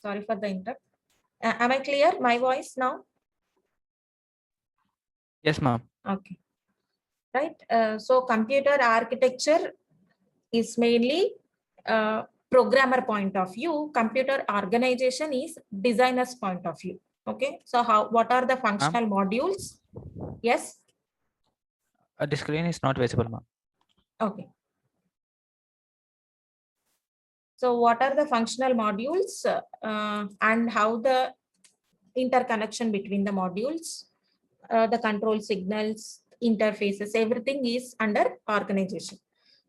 Sorry for the interrupt. Am I clear? My voice now? Yes, ma'am. Okay. Right. So computer architecture is mainly programmer point of view. Computer organization is designer's point of view. Okay. So what are the functional modules? Yes. The screen is not visible, ma'am. Okay. So what are the functional modules and how the interconnection between the modules, the control signals, interfaces, everything is under organization.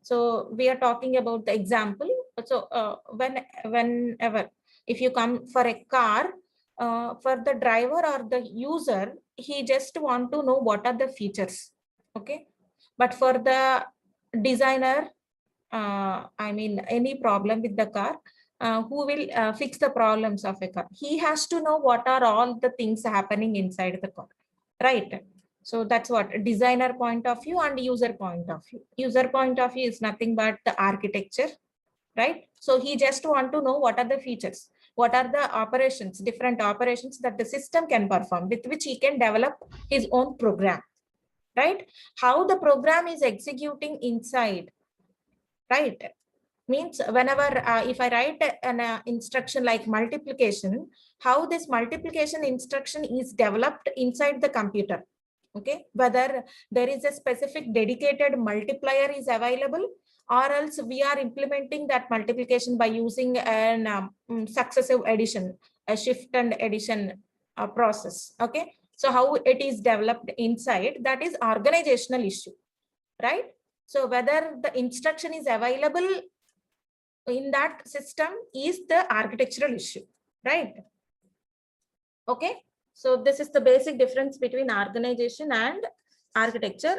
So we are talking about the example. So whenever, if you come for a car, for the driver or the user, he just want to know what are the features. Okay. But for the designer, I mean, any problem with the car, who will fix the problems of a car? He has to know what are all the things happening inside the car, right? So that's what designer point of view and user point of view. User point of view is nothing but the architecture, right? So he just want to know what are the features, what are the operations, different operations that the system can perform, with which he can develop his own program, right? How the program is executing inside, right? Means whenever if I write an instruction like multiplication, how this multiplication instruction is developed inside the computer. Okay, whether there is a specific dedicated multiplier is available, or else we are implementing that multiplication by using an successive addition, a shift and addition process. Okay, so how it is developed inside, that is organizational issue, right? So whether the instruction is available in that system is the architectural issue, right? Okay, so this is the basic difference between organization and architecture.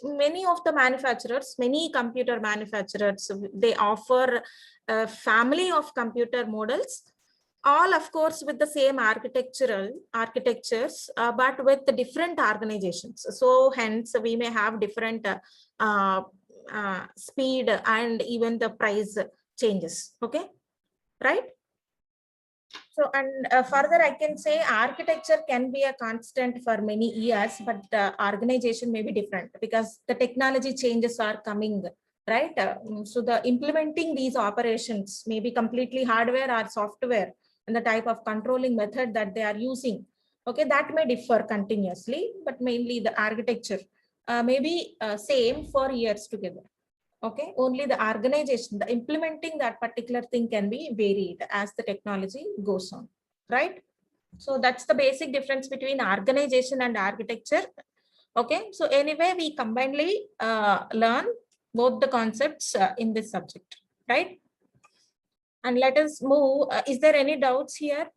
Many of the manufacturers, many computer manufacturers, they offer a family of computer models, all of course with the same architectures, but with the different organizations. So hence we may have different speed and even the price changes. Okay, right? So, and further I can say architecture can be a constant for many years, but the organization may be different because the technology changes are coming, right? So the implementing these operations may be completely hardware or software, and the type of controlling method that they are using. Okay, that may differ continuously, but mainly the architecture may be same for years together. Okay, only the organization, the implementing that particular thing can be varied as the technology goes on, right? So that's the basic difference between organization and architecture. Okay, so anyway, we combinedly learn both the concepts in this subject, right? And let us move. Is there any doubts here?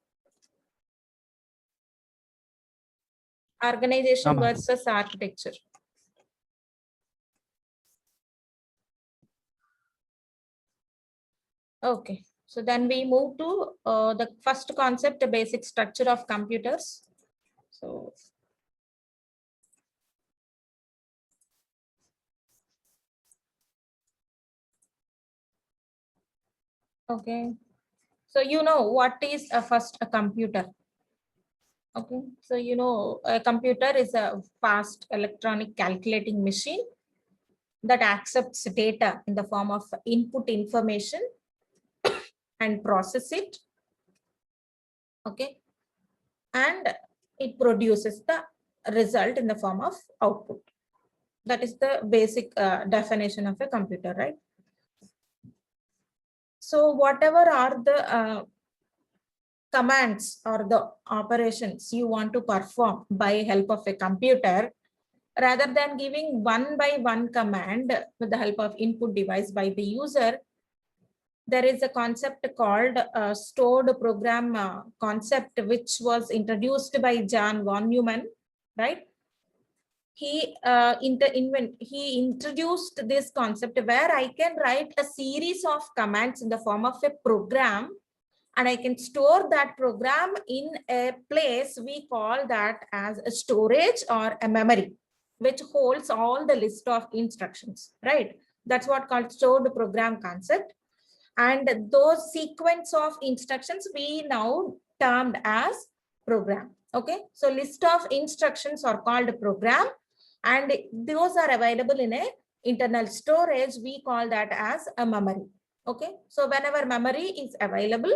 Organization versus architecture. Okay, so then we move to the first concept, the basic structure of computers. So okay, so you know what is first a computer? Okay, so you know a computer is a fast electronic calculating machine that accepts data in the form of input information and process it. Okay, and it produces the result in the form of output. That is the basic definition of a computer, right? So whatever are the commands or the operations you want to perform by help of a computer, rather than giving one by one command with the help of input device by the user, there is a concept called stored program concept, which was introduced by John von Neumann, right? He introduced this concept where I can write a series of commands in the form of a program, and I can store that program in a place we call that as a storage or a memory, which holds all the list of instructions, right? That's what called stored program concept. And those sequence of instructions we now termed as program. Okay, so list of instructions are called program, and those are available in a internal storage. We call that as a memory. Okay, so whenever memory is available,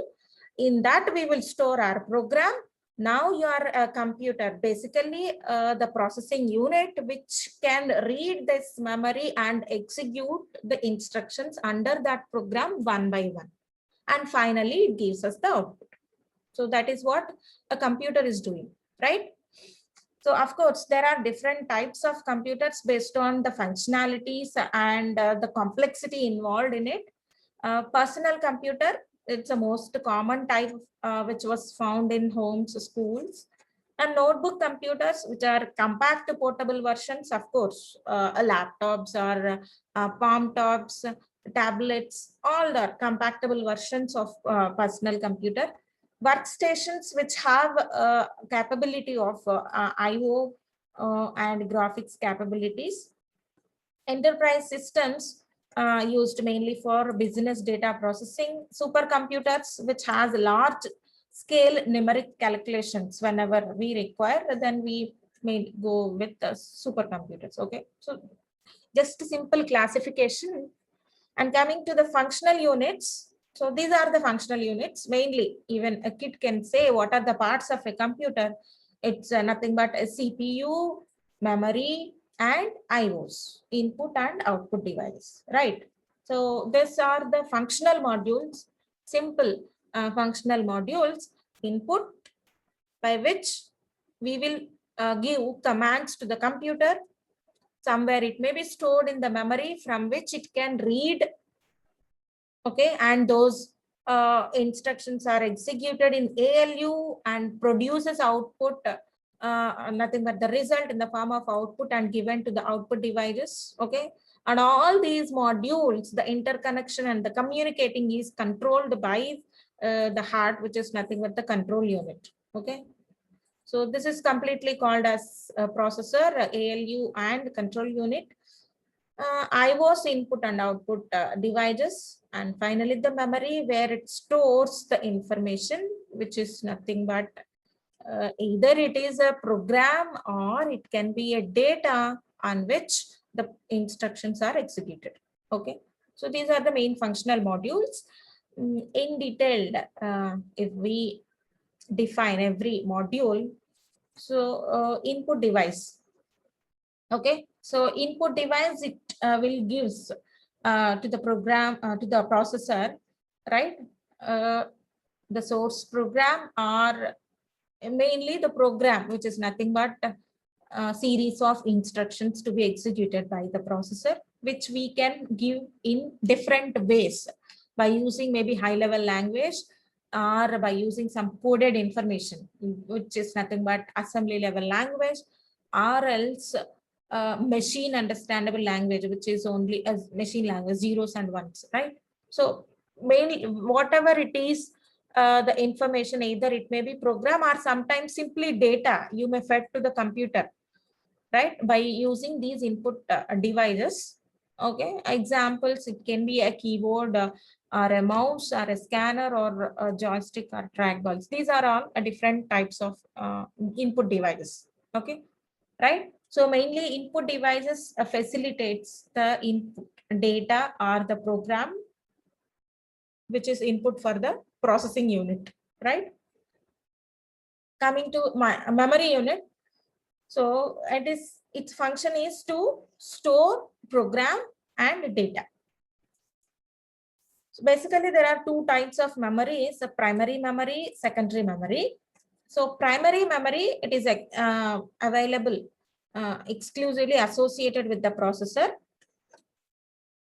in that we will store our program. Now your computer, basically the processing unit, which can read this memory and execute the instructions under that program one by one. And finally, it gives us the output. So that is what a computer is doing, right? So of course, there are different types of computers based on the functionalities and the complexity involved in it. Personal computer, it's the most common type which was found in homes, schools. And notebook computers, which are compact portable versions, of course, laptops or palm tops, tablets, all the compactable versions of personal computer. Workstations which have capability of IO and graphics capabilities. Enterprise systems used mainly for business data processing. Supercomputers, which has large scale numeric calculations. Whenever we require, then we may go with the supercomputers. Okay, so just a simple classification. And coming to the functional units, so these are the functional units. Mainly, even a kid can say what are the parts of a computer. It's nothing but a CPU, memory, and IOs, input and output device, right? So these are the functional modules, simple functional modules, input by which we will give commands to the computer. Somewhere it may be stored in the memory from which it can read. Okay, and those instructions are executed in ALU and produces output, nothing but the result in the form of output and given to the output devices. Okay, and all these modules, the interconnection and the communicating is controlled by the heart, which is nothing but the control unit. Okay, so this is completely called as a processor, ALU and control unit. IOS, input and output devices, and finally the memory, where it stores the information, which is nothing but either it is a program or it can be a data on which the instructions are executed. Okay, so these are the main functional modules. In detail, if we define every module, so input device. Okay, so input device, it will gives to the program, to the processor, right? The source program, or mainly the program, which is nothing but a series of instructions to be executed by the processor, which we can give in different ways by using maybe high level language or by using some coded information, which is nothing but assembly level language, or else machine understandable language, which is only a machine language, zeros and ones, right? So mainly whatever it is, the information, either it may be program or sometimes simply data you may fed to the computer, right, by using these input devices. Okay, examples, it can be a keyboard, or a mouse, or a scanner, or a joystick, or trackballs. These are all different types of input devices. Okay, right? So mainly input devices facilitates the input data or the program, which is input for the processing unit, right? Coming to my memory unit, so its function is to store, program, and data. So basically, there are two types of memories: a primary memory, secondary memory. So primary memory, it is available exclusively associated with the processor,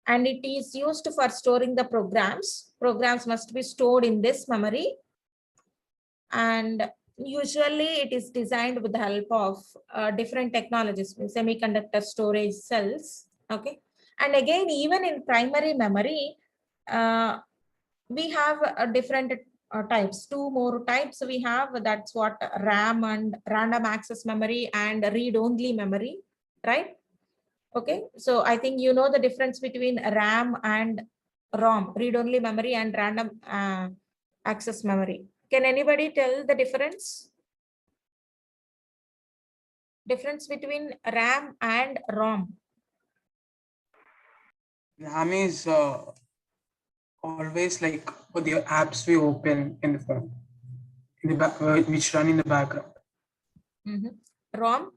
and it is used for storing the programs. Programs must be stored in this memory, and usually it is designed with the help of different technologies, semiconductor storage cells. Okay, and again, even in primary memory, we have different types, two more types we have. That's what RAM and random access memory and read only memory, right? Okay, so I think you know the difference between RAM and ROM, read-only memory, and random access memory. Can anybody tell the difference? Difference between RAM and ROM? RAM is always like for the apps we open in the phone, in the back, which run in the background. ROM?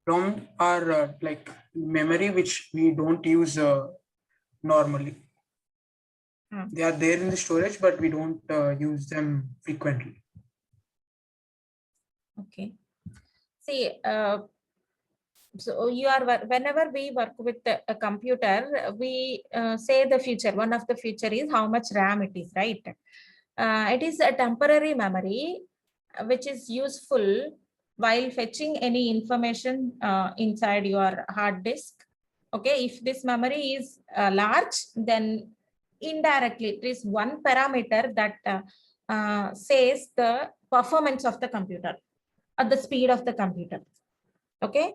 ROM are like memory which we don't use normally. They are there in the storage, but we don't use them frequently. Okay. See, so you are, whenever we work with a computer, we say the feature. One of the feature is how much RAM it is, right? It is a temporary memory which is useful while fetching any information inside your hard disk. Okay, if this memory is large, then indirectly it is one parameter that says the performance of the computer or the speed of the computer. Okay,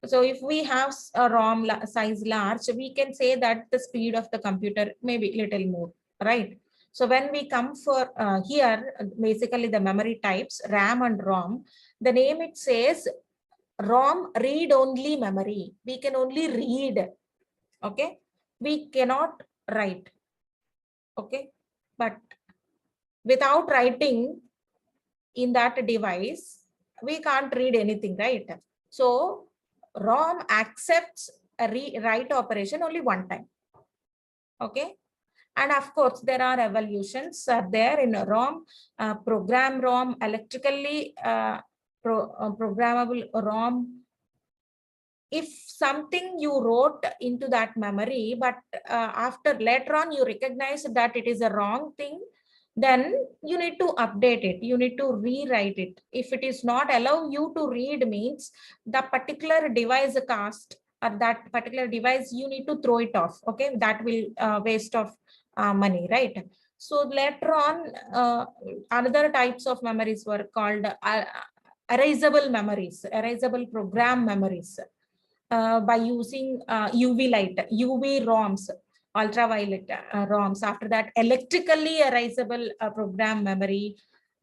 so if we have a ROM size large, we can say that the speed of the computer may be little more, right? So when we come for here, basically the memory types, RAM and ROM, the name it says ROM read-only memory. We can only read, okay? We cannot write, okay? But without writing in that device, we can't read anything, right? So ROM accepts a write operation only one time. Okay. And of course, there are evolutions are there in ROM, program ROM, electrically programmable ROM. If something you wrote into that memory, but after later on you recognize that it is a wrong thing, then you need to update it. You need to rewrite it. If it is not allow you to read, means the particular device cost or that particular device, you need to throw it off. Okay, that will waste of money, right? So later on, another types of memories were called erasable memories, erasable program memories. By using UV light, UV ROMs, ultraviolet ROMs. After that, electrically erasable program memory,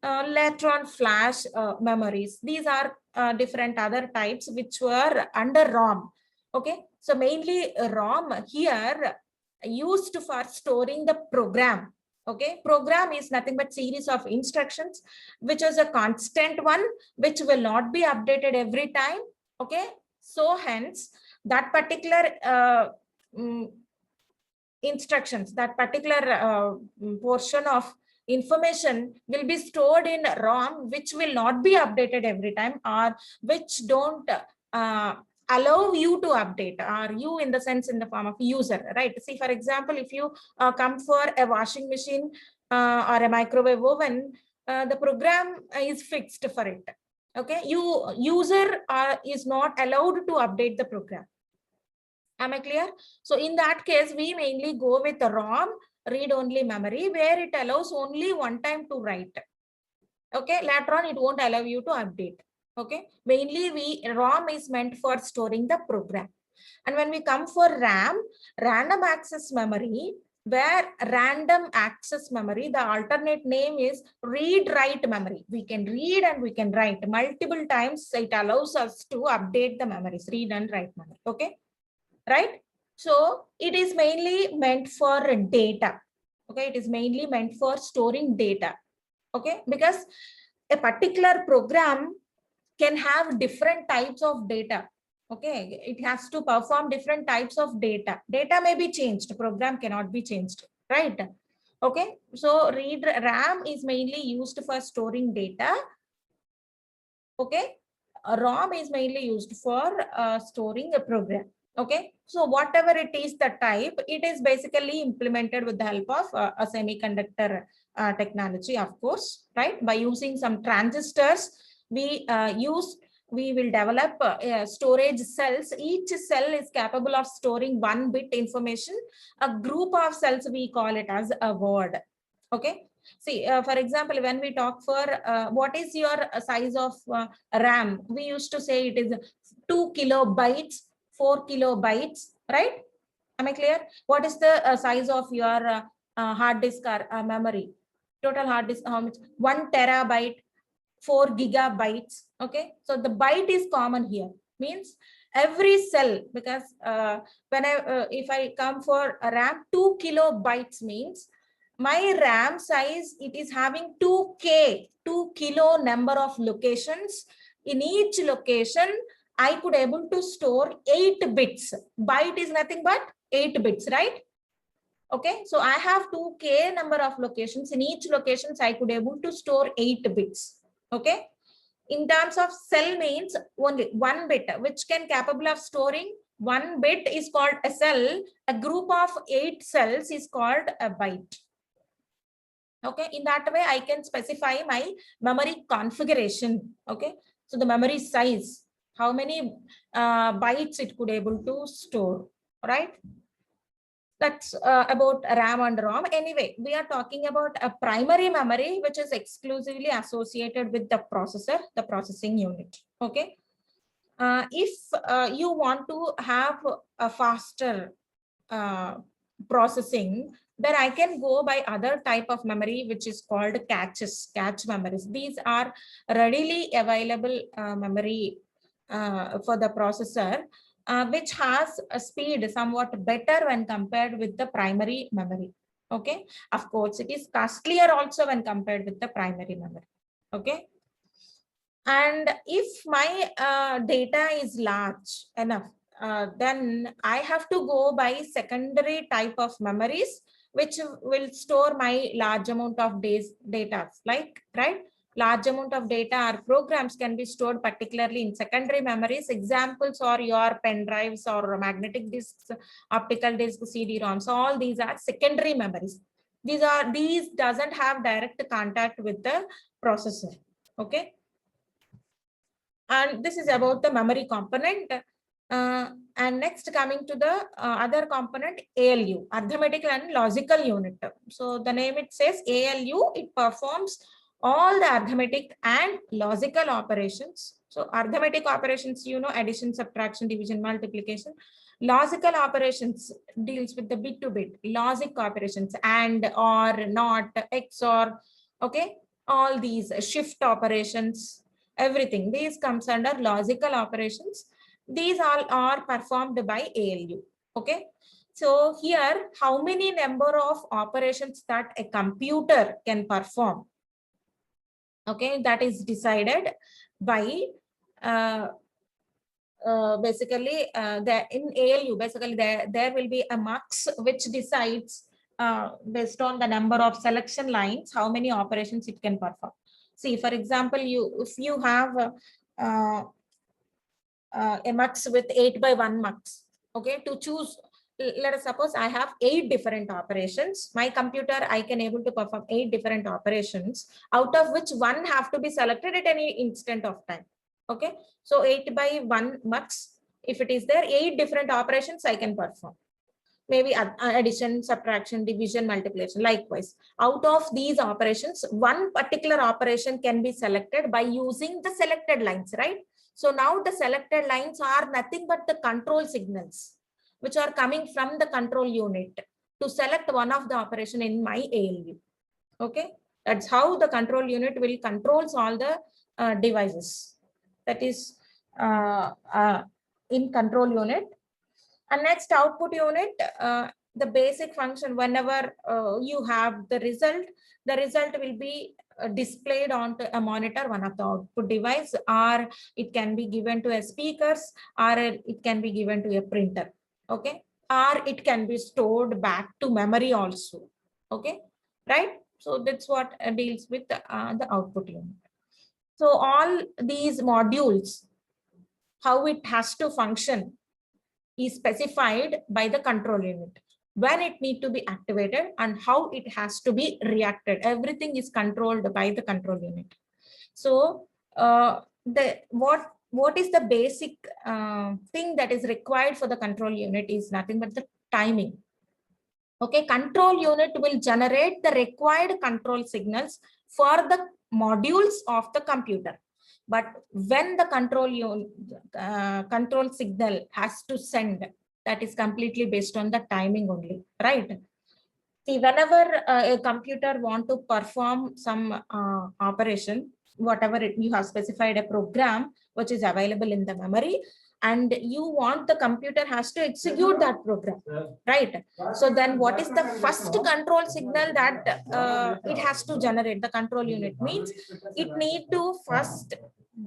later on flash memories. These are different other types which were under ROM. Okay, so mainly ROM here used for storing the program. Okay, program is nothing but series of instructions, which is a constant one, which will not be updated every time. Okay, so hence that particular instructions, that particular portion of information will be stored in ROM, which will not be updated every time, or which don't allow you to update, or you in the sense in the form of user, right? See, for example, if you come for a washing machine or a microwave oven, the program is fixed for it. Okay, user is not allowed to update the program. Am I clear? So in that case, we mainly go with the ROM, read-only memory, where it allows only one time to write. Okay, later on it won't allow you to update. Okay, mainly ROM is meant for storing the program. And when we come for RAM, random access memory, where random access memory, the alternate name is read-write memory. We can read and we can write multiple times. It allows us to update the memories, read and write memory. Okay, right? So it is mainly meant for data. Okay, it is mainly meant for storing data. Okay, because a particular program can have different types of data. Okay, it has to perform different types of data. Data may be changed, program cannot be changed, right? Okay, so RAM is mainly used for storing data. Okay, ROM is mainly used for storing a program. Okay, so whatever it is the type, it is basically implemented with the help of a semiconductor technology, of course, right? By using some transistors, we will develop storage cells. Each cell is capable of storing 1 bit information. A group of cells, we call it as a word. Okay, see, for example, when we talk for what is your size of RAM, we used to say it is 2 kilobytes, 4 kilobytes, right? Am I clear? What is the size of your hard disk or memory? Total hard disk, how much? 1 terabyte, 4 gigabytes. Okay, so the byte is common here, means every cell, because if I come for a RAM, 2 kilobytes means my RAM size, it is having 2 kilo number of locations. In each location, I could able to store 8 bits. Byte is nothing but 8 bits, right? Okay, so I have 2k number of locations. In each locations, I could able to store 8 bits. Okay, in terms of cell means only 1 bit, which can capable of storing 1 bit is called a cell. A group of 8 cells is called a byte. Okay, in that way I can specify my memory configuration. Okay, so the memory size, how many bytes it could able to store, right? That's about RAM and ROM. Anyway, we are talking about a primary memory, which is exclusively associated with the processor, the processing unit. Okay, if you want to have a faster processing, then I can go by other type of memory, which is called cache memories. These are readily available memory for the processor, which has a speed somewhat better when compared with the primary memory. Okay, of course, it is costlier also when compared with the primary memory. Okay, and if my data is large enough, then I have to go by secondary type of memories, which will store my large amount of data, like, right? Large amount of data or programs can be stored particularly in secondary memories. Examples are your pen drives or magnetic disks, optical disks, CD-ROMs. All these are secondary memories. These doesn't have direct contact with the processor. Okay. And this is about the memory component. And next, coming to the other component, ALU, arithmetic and logical unit. So the name it says ALU, it performs all the arithmetic and logical operations. So arithmetic operations, you know, addition, subtraction, division, multiplication. Logical operations deals with the bit to bit, logic operations, and, or, not, XOR, okay, all these shift operations, everything. These comes under logical operations. These all are performed by ALU. Okay. So here, how many number of operations that a computer can perform? Okay, that is decided by basically in ALU, basically there will be a mux which decides based on the number of selection lines, how many operations it can perform. See, for example, if you have a mux with 8x1 mux, okay, to choose, let us suppose I have 8 different operations. My computer, I can able to perform 8 different operations, out of which one have to be selected at any instant of time. Okay, so 8x1 mux, if it is there, 8 different operations I can perform. Maybe addition, subtraction, division, multiplication. Likewise, out of these operations, one particular operation can be selected by using the selected lines, right? So now the selected lines are nothing but the control signals, which are coming from the control unit to select one of the operation in my ALU. Okay, that's how the control unit will controls all the devices. That is in control unit. And next, output unit, the basic function, whenever you have the result will be displayed onto a monitor, one of the output device, or it can be given to a speakers, or it can be given to a printer. Okay, or it can be stored back to memory also. Okay, right? So that's what deals with the output unit. So all these modules, how it has to function, is specified by the control unit, when it need to be activated and how it has to be reacted. Everything is controlled by the control unit. So what is the basic thing that is required for the control unit is nothing but the timing. Okay, control unit will generate the required control signals for the modules of the computer. But when the control signal has to send That is completely based on the timing only, right? See, whenever a computer want to perform some operation, whatever you have specified a program which is available in the memory, and you want the computer has to execute that program, right? So then what is the first control signal that it has to generate? The control unit means it need to first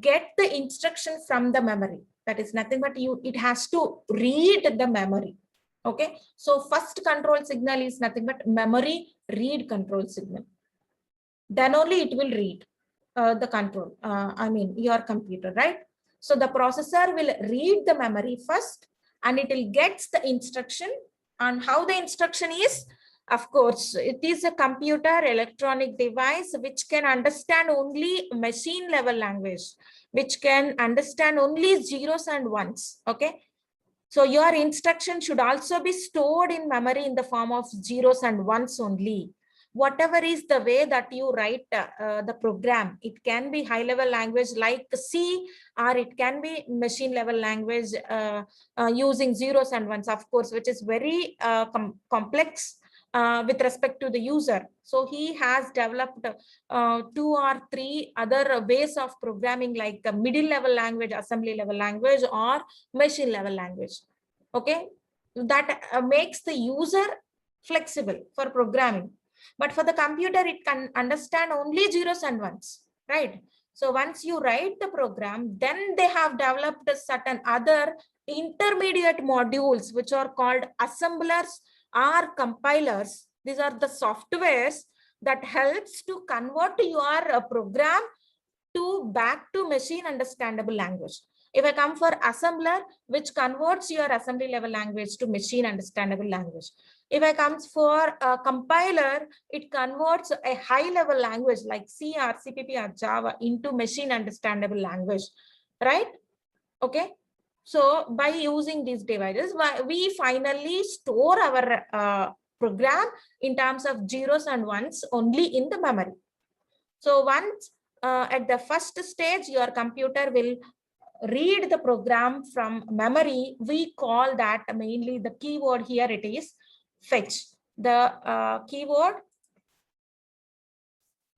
get the instruction from the memory. That is nothing but it has to read the memory. Okay, so first control signal is nothing but memory read control signal. Then only it will read the control, your computer, right? So the processor will read the memory first and it will get the instruction. And how the instruction is? Of course, it is a computer electronic device which can understand only machine level language, which can understand only zeros and ones. Okay. So your instruction should also be stored in memory in the form of zeros and ones only. Whatever is the way that you write the program, it can be high level language like C, or it can be machine level language using zeros and ones, of course, which is very complex with respect to the user. So he has developed 2 or 3 other ways of programming, like a middle level language, assembly level language, or machine level language. Okay, that makes the user flexible for programming. But for the computer, it can understand only zeros and ones, right? So once you write the program, then they have developed certain other intermediate modules, which are called assemblers or compilers. These are the softwares that helps to convert your program back to machine understandable language. If I come for assembler, which converts your assembly level language to machine understandable language. If I comes for a compiler, it converts a high level language like C or CPP or Java into machine understandable language, right? Okay. So by using these devices, we finally store our program in terms of zeros and ones only in the memory. So once at the first stage, your computer will read the program from memory. We call that mainly the keyword here, it is fetch. The keyword,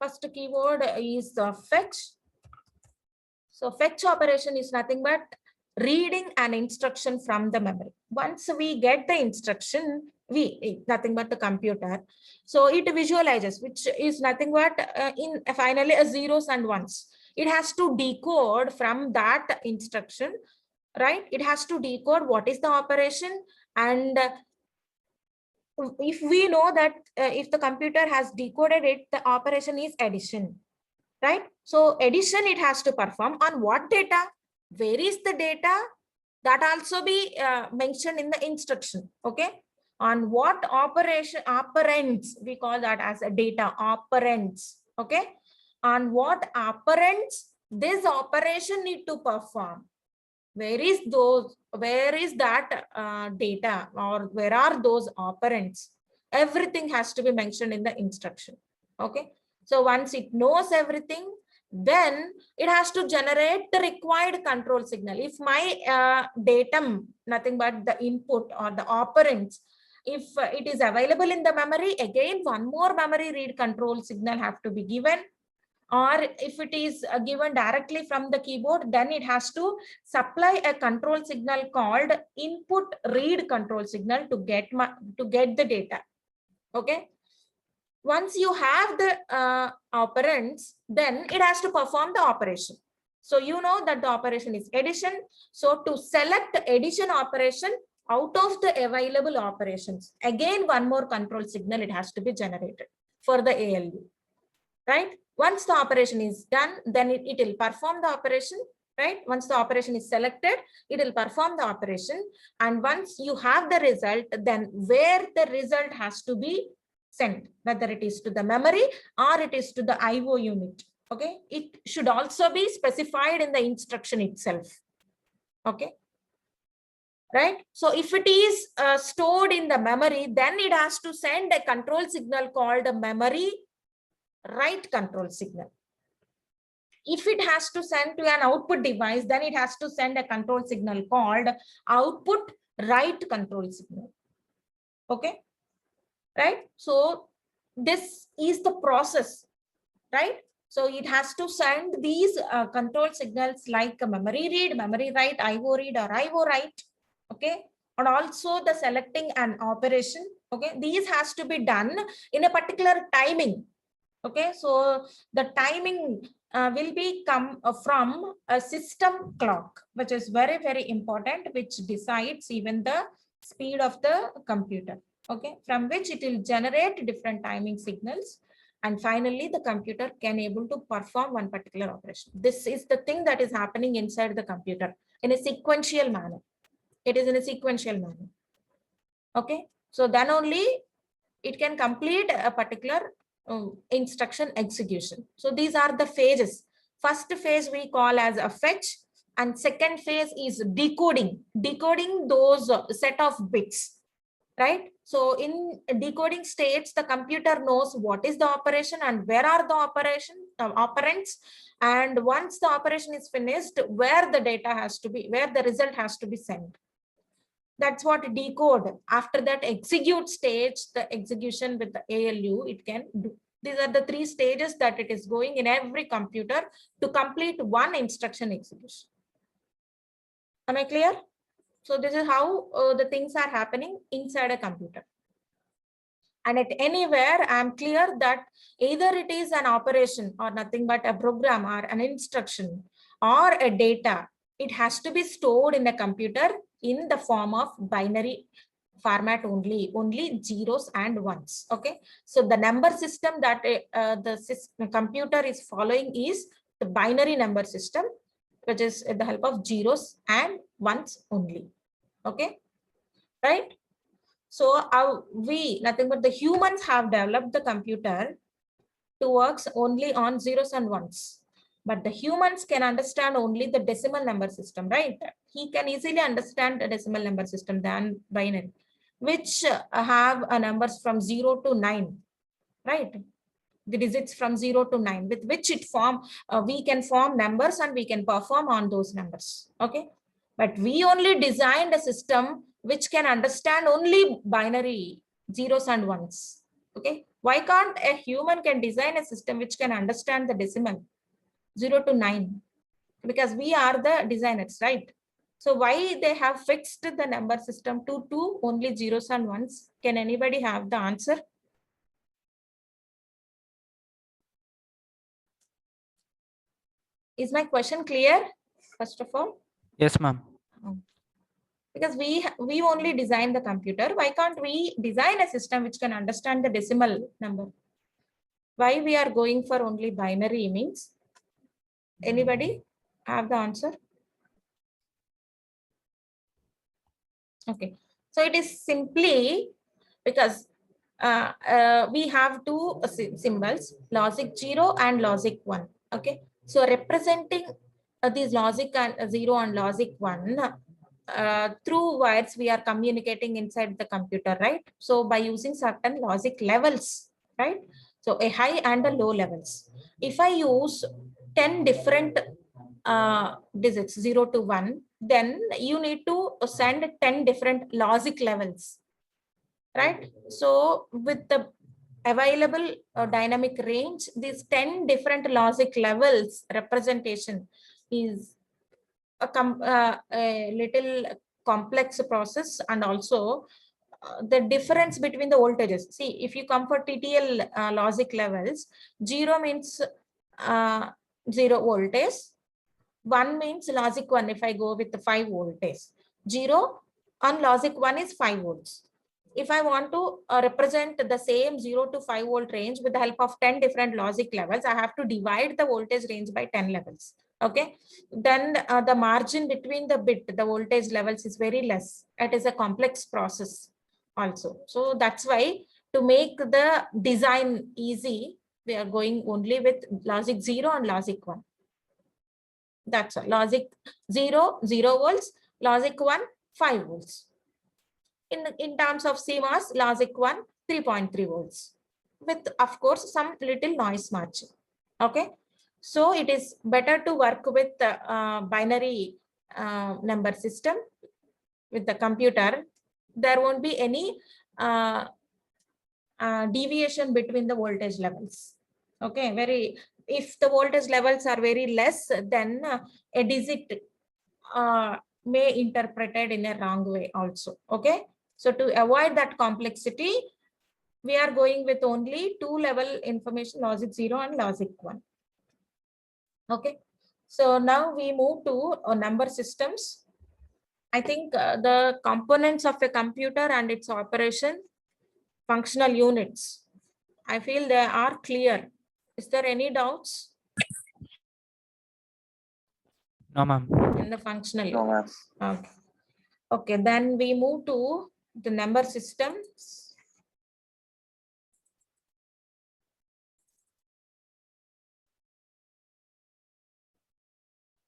first keyword is fetch. So fetch operation is nothing but reading an instruction from the memory. Once we get the instruction, nothing but the computer, so it visualizes, which is nothing but in finally a zeros and ones. It has to decode from that instruction, right? It has to decode what is the operation, and if we know that if the computer has decoded it, the operation is addition, right? So addition it has to perform on what data? Where is the data? That also be mentioned in the instruction. Okay, on what operation, operands, we call that as a data operands. Okay, on what operands this operation need to perform? Where is that data, or where are those operands? Everything has to be mentioned in the instruction. Okay, so once it knows everything, then it has to generate the required control signal. If my datum, nothing but the input or the operands, if it is available in the memory, again one more memory read control signal have to be given. Or if it is given directly from the keyboard, then it has to supply a control signal called input read control signal to get the data. Okay, once you have the operands, then it has to perform the operation. So you know that the operation is addition. So to select the addition operation out of the available operations, again one more control signal it has to be generated for the ALU, right? Once the operation is done, then it will perform the operation, right? Once the operation is selected, it will perform the operation. And once you have the result, then where the result has to be sent, whether it is to the memory or it is to the IO unit. Okay, it should also be specified in the instruction itself. Okay, right? So if it is stored in the memory, then it has to send a control signal called a memory write control signal. If it has to send to an output device, then it has to send a control signal called output write control signal. Okay, right? So this is the process, right? So it has to send these control signals like a memory read, memory write, IO read, or IO write. Okay, and also the selecting an operation. Okay, these has to be done in a particular timing. Okay, so the timing will be come from a system clock, which is very, very important, which decides even the speed of the computer. Okay, from which it will generate different timing signals. And finally, the computer can able to perform one particular operation. This is the thing that is happening inside the computer in a sequential manner. It is in a sequential manner. Okay, so then only it can complete a particular instruction execution. So these are the phases. First phase we call as a fetch, and second phase is decoding. Decoding those set of bits, right? So in decoding states, the computer knows what is the operation and where are the operands. And once the operation is finished, where the data has to be, where the result has to be sent. That's what decode. After that execute stage, the execution with the ALU, it can do. These are the 3 stages that it is going in every computer to complete one instruction execution. Am I clear? So this is how the things are happening inside a computer. And at anywhere, I'm clear that either it is an operation or nothing but a program or an instruction or a data, it has to be stored in a computer in the form of binary format only zeros and ones. Okay, so the number system that the computer is following is the binary number system, which is with the help of zeros and ones only. Okay, right? So we, nothing but the humans, have developed the computer to works only on zeros and ones. But the humans can understand only the decimal number system, right? He can easily understand the decimal number system than binary, which have numbers from 0 to 9, right? The digits from 0 to 9, with which it we can form numbers and we can perform on those numbers. Okay, but we only designed a system which can understand only binary zeros and ones. Okay, why can't a human can design a system which can understand the decimal 0 to 9? Because we are the designers, right? So why they have fixed the number system to only zeros and ones? Can anybody have the answer? Is my question clear? First of all, Yes, ma'am. because we only design the computer, why can't we design a system which can understand the decimal number? Why we are going for only binary means? Anybody have the answer? Okay, so it is simply because we have two symbols, logic 0 and logic 1. Okay, so representing these logic and 0 and logic 1 through wires, we are communicating inside the computer, right? So by using certain logic levels, right? So a high and a low levels. If I use 10 different digits 0 to 1, then you need to send 10 different logic levels, right? So with the available dynamic range, these 10 different logic levels representation is a little complex process. And also the difference between the voltages. See, if you come for TTL logic levels, 0 means 0 voltage, 1 means logic 1. If I go with the 5 voltage, 0 on logic 1 is 5 volts. If I want to represent the same 0 to 5 volt range with the help of 10 different logic levels, I have to divide the voltage range by 10 levels. Okay, then the margin between the bit, the voltage levels, is very less. It is a complex process also. So that's why, to make the design easy, we are going only with logic 0 and logic 1. That's all. Logic 0, 0 volts, logic 1, 5 volts. In terms of CMOS, logic 1, 3.3 volts, with of course some little noise margin. Okay, so it is better to work with binary number system with the computer, there won't be any deviation between the voltage levels. Okay, if the voltage levels are very less, then a digit may interpreted in a wrong way also. Okay, so to avoid that complexity, we are going with only 2-level information, logic 0 and logic 1. Okay, so now we move to number systems. I think the components of a computer and its operation, functional units, I feel they are clear. Is there any doubts No, ma'am. in the functional No, ma'am. units? Okay. Okay, then we move to the number systems.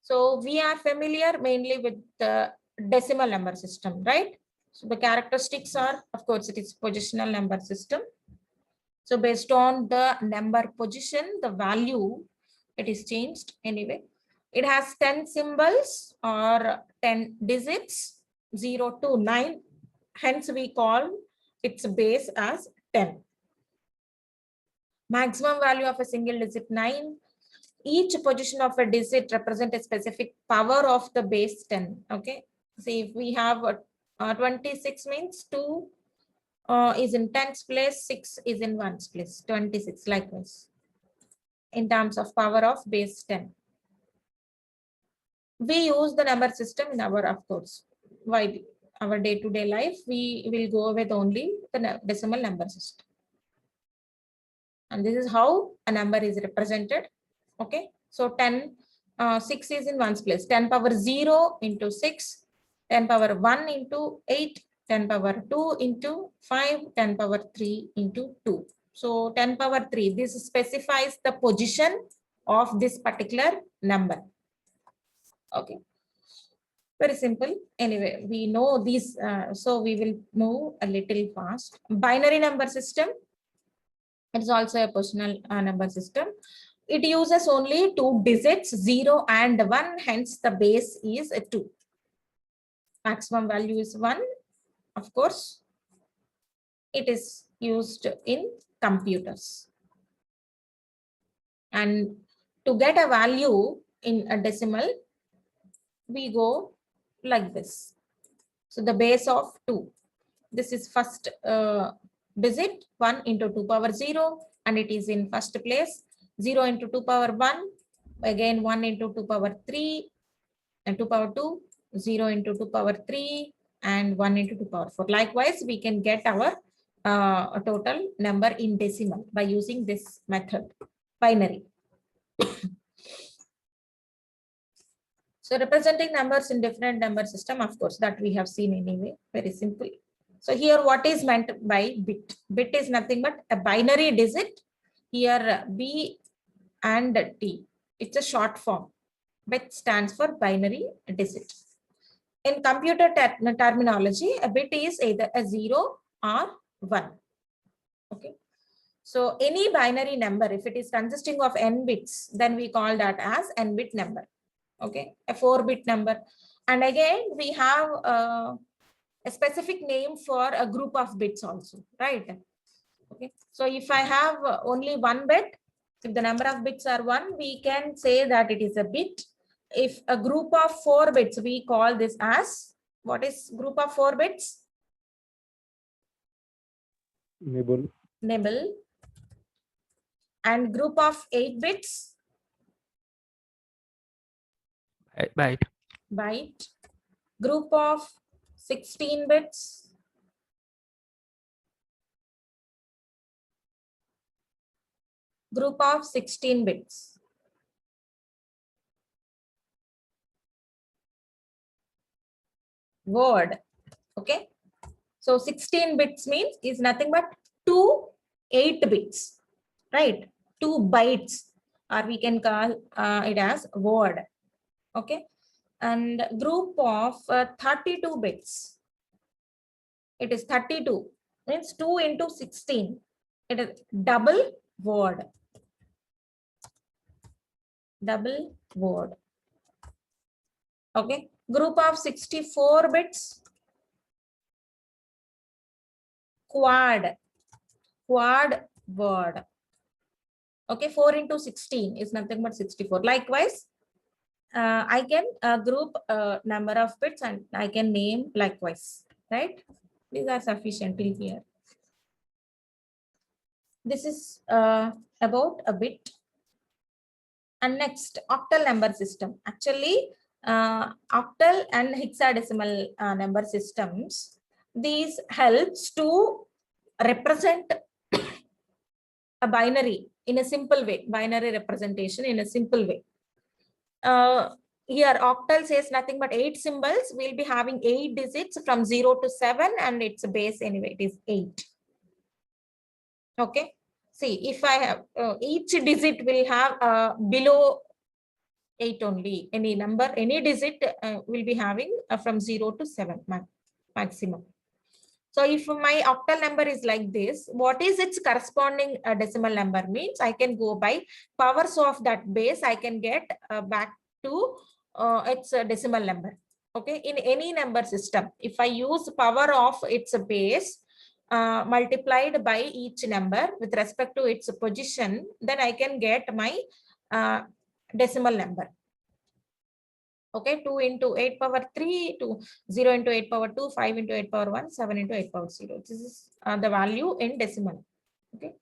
So we are familiar mainly with the decimal number system, right? So the characteristics are, of course, it is positional number system. So based on the number position, the value, it is changed anyway. It has 10 symbols or 10 digits, 0 to 9. Hence we call its base as 10. Maximum value of a single digit 9. Each position of a digit represents a specific power of the base 10. Okay. See, if we have 26 means 2 is in 10's place, 6 is in 1's place, 26 likewise in terms of power of base 10. We use the number system in our, of course, why our day-to-day life, we will go with only the decimal number system. And this is how a number is represented. Okay, so 10, 6 is in 1's place, 10 power 0 into 6, 10 power 1 into 8, 10 power 2 into 5, 10 power 3 into 2. So 10 power 3, this specifies the position of this particular number. Okay, very simple. Anyway, we know these, so we will move a little fast. Binary number system, it is also a positional number system. It uses only 2 digits, 0 and 1, hence the base is 2. Maximum value is 1. Of course, it is used in computers. And to get a value in a decimal, we go like this. So the base of 2. This is first digit, 1 into 2 power 0, and it is in first place. 0 into 2 power 1, again 1 into 2 power 3, and 2 power 2, 0 into 2 power 3, and 1 into 2 power 4. Likewise, we can get our total number in decimal by using this method, binary. So representing numbers in different number system, of course, that we have seen anyway, very simple. So here what is meant by bit? Bit is nothing but a binary digit. Here B and T. It's a short form. Bit stands for binary digit. In computer terminology, a bit is either a 0 or 1. Okay. So any binary number, if it is consisting of n bits, then we call that as n bit number. Okay, a 4-bit number. And again, we have a specific name for a group of bits also, right? Okay, so if I have only 1 bit, if the number of bits are 1, we can say that it is a bit. If a group of 4 bits, we call this as, what is group of 4 bits? Nibble. Nibble. And group of 8 bits? Byte. Byte. Group of 16 bits? Group of 16 bits. Word. Okay. So 16 bits means is nothing but 2 8 bits, right? 2 bytes, or we can call it as word. Okay. And group of 32 bits. It is 32 means 2 into 16. It is double word. Double word. Okay. Group of 64 bits. quad word. Okay, 4 into 16 is nothing but 64. Likewise, I can group number of bits and I can name likewise, right? These are sufficient till here. This is about a bit. And next, octal number system. Actually, octal and hexadecimal number systems, these helps to represent a binary in a simple way, binary representation in a simple way. Here, octal says nothing but 8 symbols. We'll be having 8 digits from 0 to 7, and its base anyway, it is 8. Okay. See, if I have each digit will have below 8 only. Any number, any digit will be having from 0 to 7 maximum. So if my octal number is like this, what is its corresponding decimal number means I can go by powers of that base. I can get back to its decimal number. Okay, in any number system, if I use power of its base multiplied by each number with respect to its position, then I can get my decimal number. Okay, 2 into 8 power 3, 0 into 8 power 2, 5 into 8 power 1, 7 into 8 power 0. This is the value in decimal. Okay.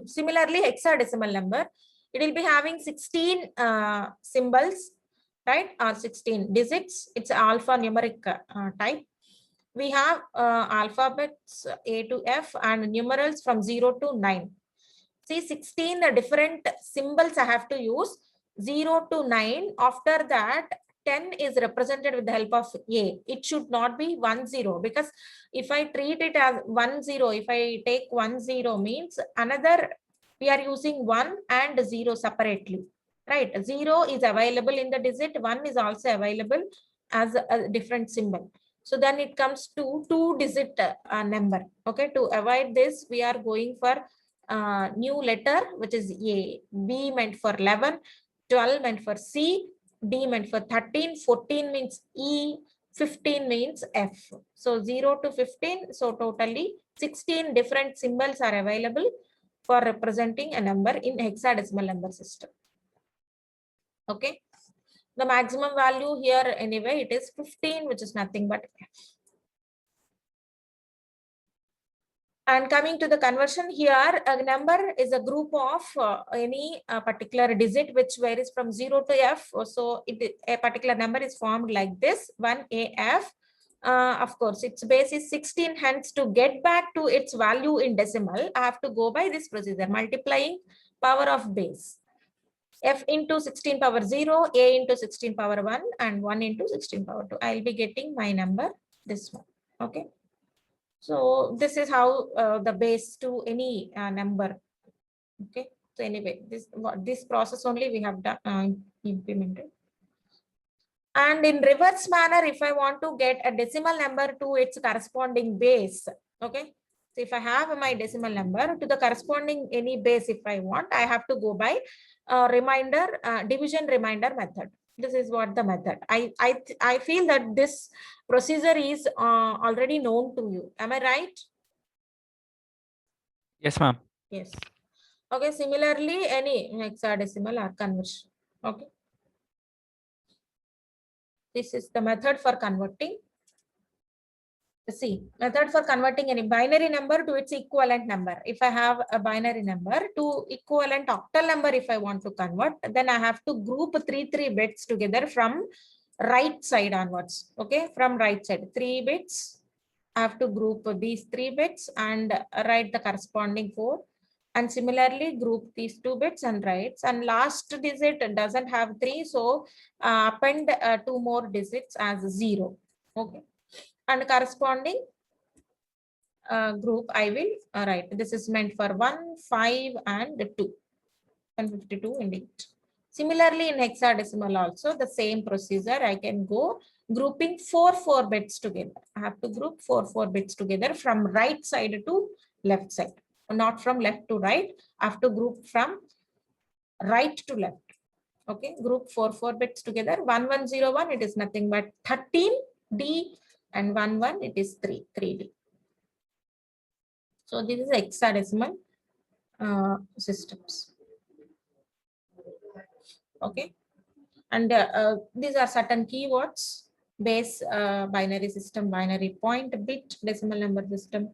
Similarly, hexadecimal number, it will be having 16 symbols, right? Or 16 digits. It's alphanumeric type. We have alphabets A to F and numerals from 0 to 9. See, 16 different symbols I have to use. 0 to 9. After that, 10 is represented with the help of A. It should not be 1 0, because if I treat it as 1 0, if I take 1 0 means another, we are using 1 and 0 separately, right? 0 is available in the digit, 1 is also available as a different symbol. So then it comes to 2-digit number. Okay, to avoid this, we are going for new letter, which is A. B meant for 11, 12 meant for C, D meant for 13, 14 means E, 15 means F. So 0 to 15, so totally 16 different symbols are available for representing a number in hexadecimal number system. Okay, the maximum value here anyway, it is 15, which is nothing but F. And coming to the conversion here, a number is a group of any particular digit which varies from 0 to F. So a particular number is formed like this, 1AF. Of course, its base is 16. Hence, to get back to its value in decimal, I have to go by this procedure, multiplying power of base. F into 16 power 0, A into 16 power 1, and 1 into 16 power 2. I'll be getting my number, this one. Okay. So this is how the base to any number. Okay. So anyway, this process only we have done implemented. And in reverse manner, if I want to get a decimal number to its corresponding base, okay. So if I have my decimal number to the corresponding any base, if I want, I have to go by division remainder method. This is what the method. I feel that this procedure is already known to you. Am I right? Yes, ma'am. Yes. Okay. Similarly, any hexadecimal or conversion. Okay. This is the method for converting. See, method for converting any binary number to its equivalent number. If I have a binary number to equivalent octal number, if I want to convert, then I have to group 3 bits together from right side onwards. Okay, from right side, 3 bits. I have to group these 3 bits and write the corresponding 4. And similarly, group these 2 bits and writes. And last digit doesn't have 3, so append 2 more digits as 0. Okay. And corresponding group I will write. This is meant for 1, 5, and 2. 152 and 8. Similarly, in hexadecimal also the same procedure. I can go grouping 4 bits together. I have to group 4 bits together from right side to left side, not from left to right. I have to group from right to left. Okay, group 4 bits together. 1101, it is nothing but 13D, and 11, it is 3D. So this is hexadecimal systems. Okay, and these are certain keywords: base, binary system, binary point, bit, decimal number system,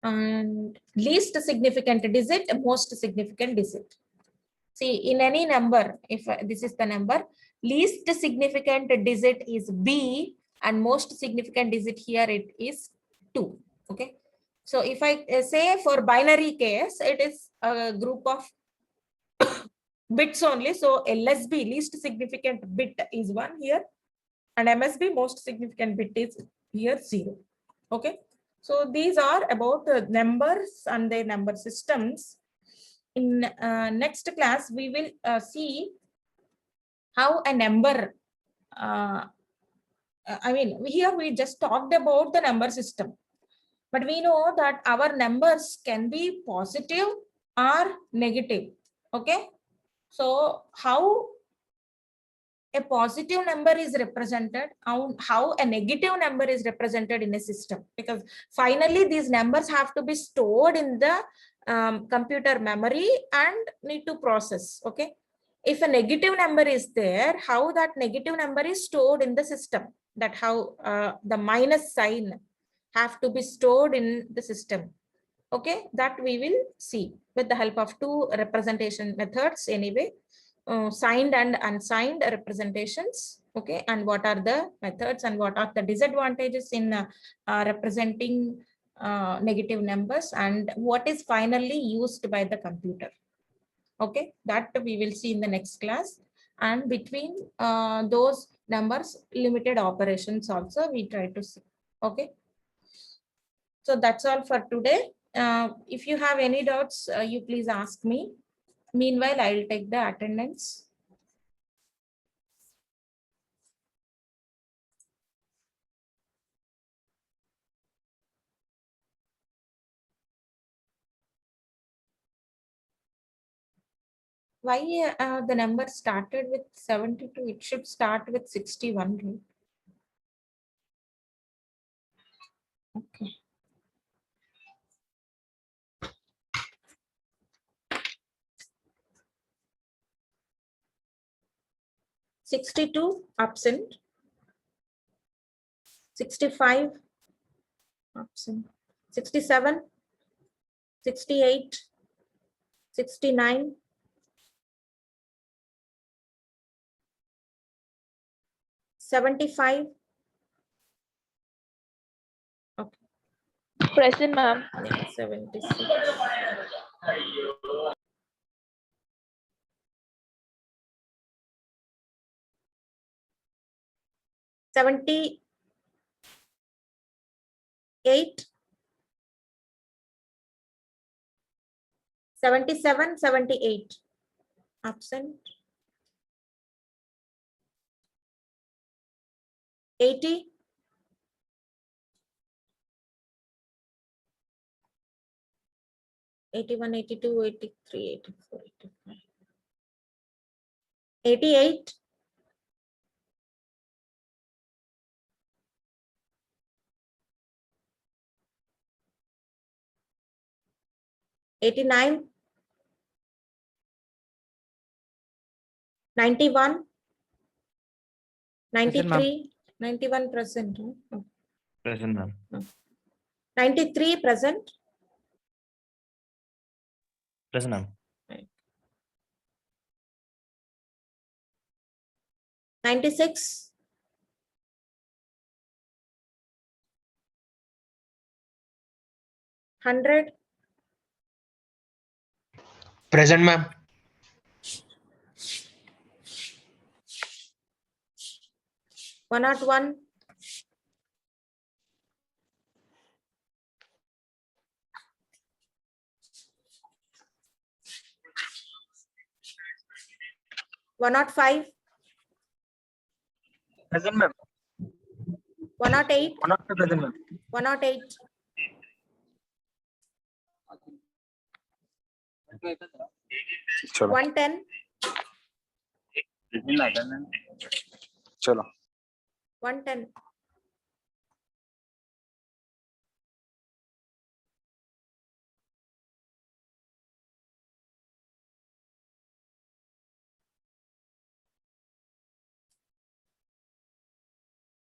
and least significant digit, most significant digit. See, in any number, if this is the number, least significant digit is B and most significant digit here it is 2. Okay. So if I say for binary case, it is a group of bits only. So LSB, least significant bit, is 1 here, and MSB, most significant bit, is here 0. Okay. So these are about numbers and their number systems. In next class, we will see how a number, I mean, here we just talked about the number system, but we know that our numbers can be positive or negative. Okay. So how a positive number is represented, how a negative number is represented in a system, because finally these numbers have to be stored in the computer memory and need to process. Okay, if a negative number is there, how that negative number is stored in the system, that how the minus sign have to be stored in the system. Okay, that we will see with the help of two representation methods anyway. Signed and unsigned representations. Okay, and what are the methods and what are the disadvantages in representing negative numbers, and what is finally used by the computer. Okay, that we will see in the next class. And between those numbers, limited operations also we try to see. Okay, so that's all for today. If you have any doubts, you please ask me. Meanwhile, I will take the attendance. Why the number started with 72? It should start with 61, right? Okay. $62 absent. 65 absent. 67, 68, 69, 75. Okay. Present, ma'am. 76. 78, 77, 78 absent. 80, 81, 82, 83, 84, 85. 88, 89, 91, 93, 91%. Present, ma'am. 93 present. Present, ma'am. 96, 100, Present, ma'am. 101, 105, Present, ma'am. 108, One of the present, ma'am. 108, 110, Chalo. 110,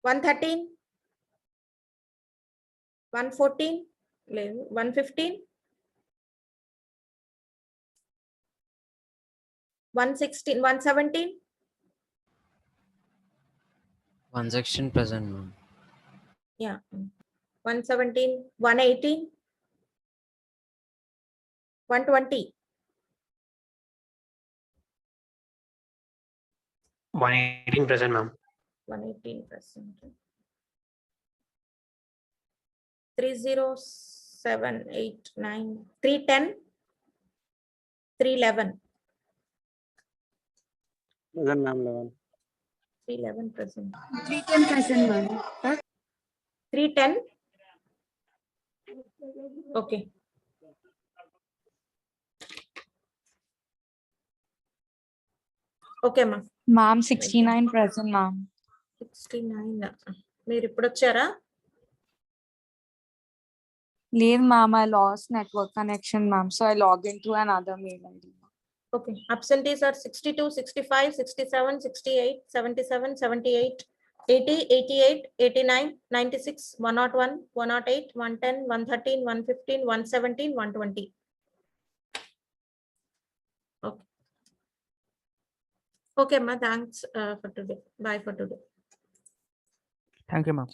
113, 114, 115, 116, 117, 116 present, ma'am. yeah, 117, 118, 120, 118 present, ma'am. 118%. 30789, 310, 311, Present, ma'am. 11. 311 present. 310 present, ma'am. 310. Okay. Okay, ma'am. Ma'am, 69 present, ma'am. 69. మీరు ఇప్పుడు వచ్చారా? Leave, ma'am, I lost network connection, ma'am. So I log into another mail ID. Okay. Absentees are 62, 65, 67, 68, 77, 78, 80, 88, 89, 96, 101, 108, 110, 113, 115, 117, 120. Okay. Okay, ma. Thanks for today. Bye for today. Thank you, ma'am.